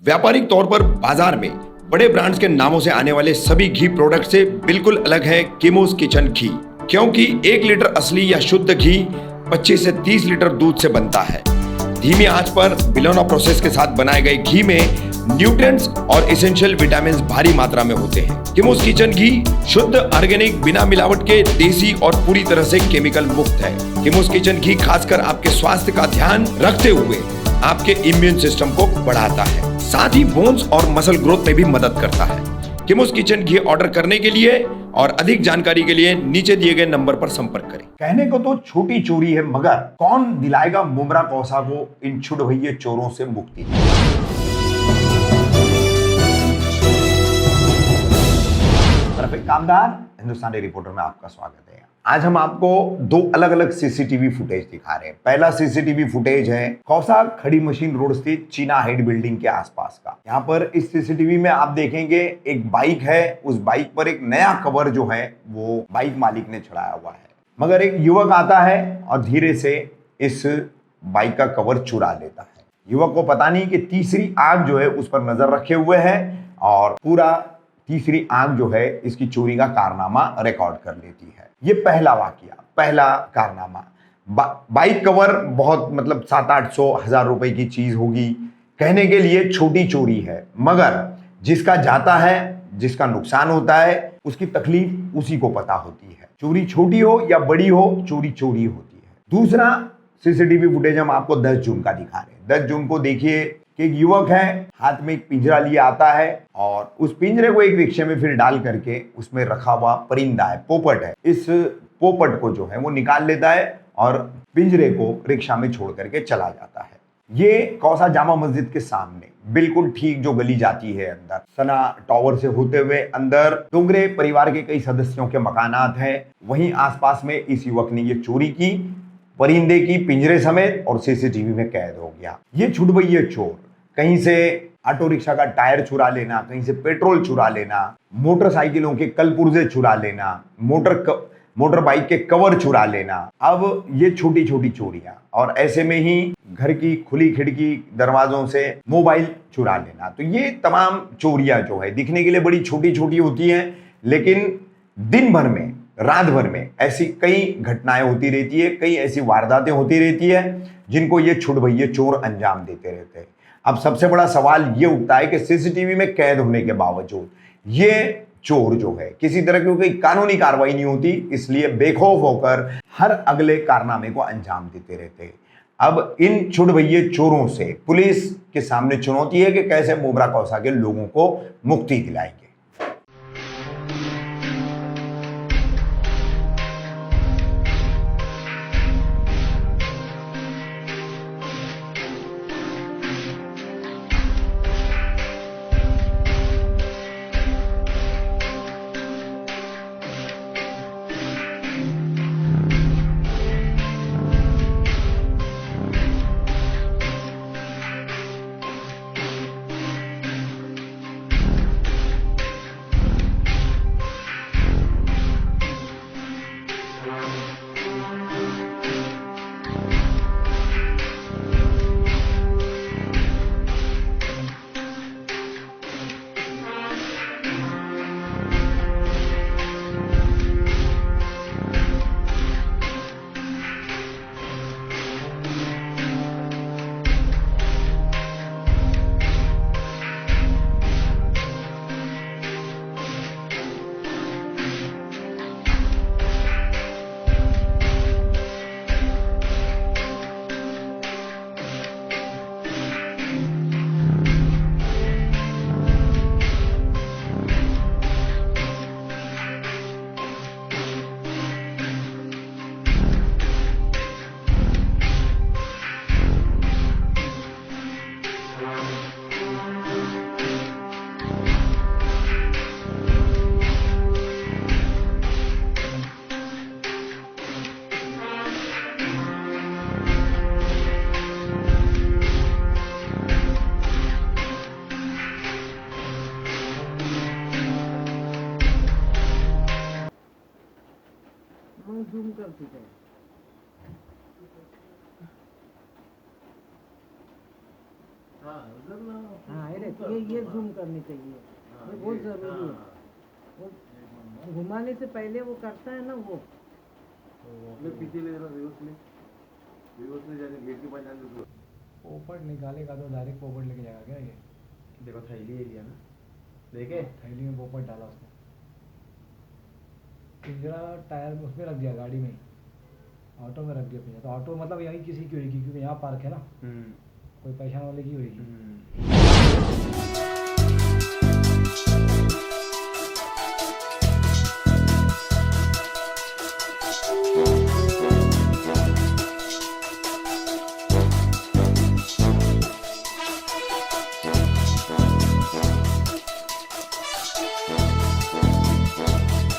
व्यापारिक तौर पर बाजार में बड़े ब्रांड्स के नामों से आने वाले सभी घी प्रोडक्ट से बिल्कुल अलग है किमोस किचन घी, क्योंकि 1 लीटर असली या शुद्ध घी 25 से 30 लीटर दूध से बनता है। धीमी आंच पर बिलोना प्रोसेस के साथ बनाए गए घी में न्यूट्रिएंट्स और एसेंशियल विटामिन भारी मात्रा में होते हैं। किमोस किचन घी शुद्ध ऑर्गेनिक बिना मिलावट के देसी और पूरी तरह से केमिकल मुक्त है। किमोस किचन घी खासकर आपके स्वास्थ्य का ध्यान रखते हुए आपके इम्यून सिस्टम को बढ़ाता है, साथ ही बोन्स और मसल ग्रोथ में भी मदद करता है। किमोस किचन घी ऑर्डर करने के लिए और अधिक जानकारी के लिए नीचे दिए गए नंबर पर संपर्क करें। कहने को तो छोटी चोरी है, मगर कौन दिलाएगा मुमरा कौसा को इन छुड़भइये चोरों से मुक्ति। रफीक कामदार हिंदुस्तानी रिपोर्टर में आपका स्वागत है। आज हम आपको दो अलग अलग सीसीटीवी फुटेज दिखा रहे हैं। पहला सीसीटीवी फुटेज है कौसा खड़ी मशीन रोड स्थित चीना हेड बिल्डिंग के आसपास का। यहाँ पर इस सीसीटीवी में आप देखेंगे एक बाइक है, उस बाइक पर एक नया कवर जो है वो बाइक मालिक ने चढ़ाया हुआ है, मगर एक युवक आता है और धीरे से इस बाइक का कवर चुरा लेता है। युवक को पता नहीं कि तीसरी आंख जो है उस पर नजर रखे हुए है और पूरा तीसरी आंख जो है इसकी चोरी का कारनामा रिकॉर्ड कर लेती है। ये पहला वाकया, पहला कारनामा। बाइक कवर बहुत मतलब 700-800 रुपए की चीज होगी, कहने के लिए छोटी चोरी है, मगर जिसका जाता है, जिसका नुकसान होता है, उसकी तकलीफ उसी को पता होती है। चोरी छोटी हो या बड़ी हो, चोरी चोरी होती है। दूसरा सीसीटीवी फुटेज हम आपको 10 जून का दिखा रहे हैं। 10 जून को देखिए कि एक युवक है, हाथ में एक पिंजरा लिए आता है और उस पिंजरे को एक रिक्शे में फिर डाल करके उसमें रखा हुआ परिंदा है, पोपट है, इस पोपट को जो है वो निकाल लेता है और पिंजरे को रिक्शा में छोड़ करके चला जाता है। ये कौसा जामा मस्जिद के सामने बिल्कुल ठीक जो गली जाती है अंदर सना टावर से होते हुए अंदर डोंगरे परिवार के कई सदस्यों के मकानात हैं। वहीं आसपास में इस युवक ने ये चोरी की, परिंदे की पिंजरे समेत, और सीसीटीवी में कैद हो गया। ये छुड़भइये चोर कहीं से ऑटो रिक्शा का टायर चुरा लेना, कहीं से पेट्रोल चुरा लेना, मोटरसाइकिलों के कलपुर्जे चुरा लेना, मोटर बाइक के कवर चुरा लेना, अब ये छोटी छोटी चोरियां, और ऐसे में ही घर की खुली खिड़की दरवाजों से मोबाइल चुरा लेना। तो ये तमाम चोरियां जो है दिखने के लिए बड़ी छोटी छोटी होती हैं, लेकिन दिन भर में, रात भर में ऐसी कई घटनाएं होती रहती है, कई ऐसी वारदातें होती रहती है जिनको ये छुड़भइये चोर अंजाम देते रहते हैं। अब सबसे बड़ा सवाल ये उठता है कि सीसीटीवी में कैद होने के बावजूद ये चोर जो है किसी तरह की कोई कानूनी कार्रवाई नहीं होती, इसलिए बेखौफ होकर हर अगले कारनामे को अंजाम देते रहते हैं। अब इन छुड़भइये चोरों से पुलिस के सामने चुनौती है कि कैसे मुमरा कौसा के लोगों को मुक्ति दिलाएंगे। झूम कर ठीक है। हाँ उधर ना, हाँ है रे। ये जूम करनी चाहिए, ये बहुत जरूरी है। वो घुमाने से पहले वो करता है ना वो। मैं पीछे ले रहा हूँ, रिवर्स ले जाने गेट के पास जाने दो। पोपट निकालेगा तो डायरेक्ट पोपट लेके जाएगा क्या ये? देखो थैली एरिया ना देखे थैली में पोपट डाला उसने, पिंजरा टायर में उसमें रख दिया, गाड़ी में ही, ऑटो में रख दिया पिंजरा। तो ऑटो मतलब यहीं किसी की होगी, क्योंकि यहाँ पार्क है ना, कोई पहचान वाले की होगी।